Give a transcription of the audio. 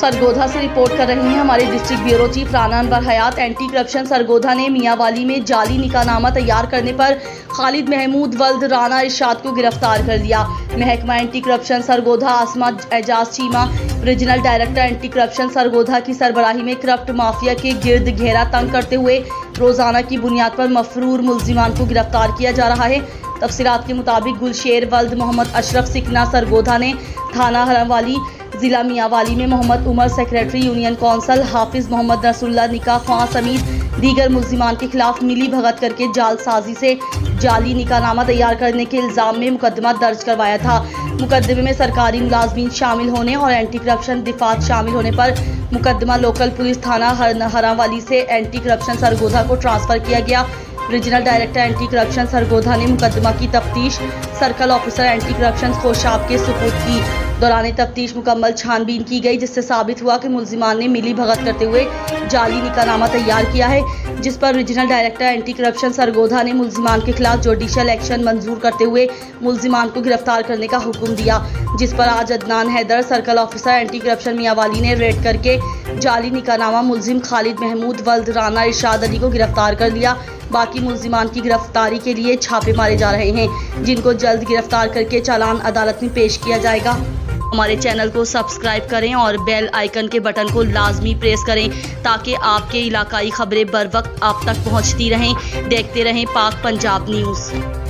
सरगोधा से रिपोर्ट कर रहे हैं हमारे district bureau chief Rana Anwar Hayat. Anti corruption Sargodha ने मियांवाली में जाली निकाहनामा तैयार करने पर खालिद महमूद वल्द राना इरशाद को गिरफ्तार कर लिया। महकमा anti corruption Sargodha Asma Ejaz Cheema regional director anti corruption Sargodha की सरबराही में करप्ट माफिया के गिर्द घेरा तंग करते हुए रोजाना की बुनियाद पर मफरूर मुल्जिमान को गिरफ्तार किया जा रहा है। तफसीलात के मुताबिक गुलशेर वल्द मोहम्मद अशरफ सिकना सरगोधा ने थाना हरमवाली जिला मियांवाली में Mohammad Umar secretary union council Hafiz Mohammad Nasrullah निकाह ख्वां समेत दीगर मुल्जिमान के खिलाफ मिली भगत करके जालसाजी से जाली निकाहनामा तैयार करने के इल्जाम में मुकदमा दर्ज करवाया था। मुकदमे में सरकारी मुलाजमीन शामिल होने और एंटी करप्शन दिफात शामिल होने पर मुकदमा लोकल पुलिस थाना हरमवाली से एंटी करप्शन सरगोधा को ट्रांसफर किया गया। Regional director anti corruption Sargodha ने मुकदमा की तफ्तीश circle officer anti corruption Khushab के सुपुर्द की। दौरान तफ्तीश मुकम्मल छानबीन की गई, जिससे साबित हुआ कि मुल्जिमान ने मिली भगत करते हुए जाली निकाहनामा तैयार किया है, जिस पर regional director anti corruption Sargodha ने मुल्जिमान के खिलाफ जुडिशियल एक्शन मंजूर करते हुए मुल्जिमान को गिरफ्तार करने का हुक्म दिया, जिस पर आज Adnan Haider circle officer anti corruption Mianwali ने रेड करके जाली निकाहनामा मुल्जिम खालिद महमूद वल्द राना इरशाद अली को गिरफ्तार कर लिया। बाकी मुल्जिमान की गिरफ्तारी के लिए छापे मारे जा रहे हैं, जिनको जल्द गिरफ्तार करके चालान अदालत में पेश किया जाएगा। हमारे चैनल को सब्सक्राइब करें और बेल आइकन के बटन को लाजमी प्रेस करें ताकि आपके इलाकाई खबरें बर वक्त आप तक पहुंचती रहें। देखते रहें पाक पंजाब न्यूज़।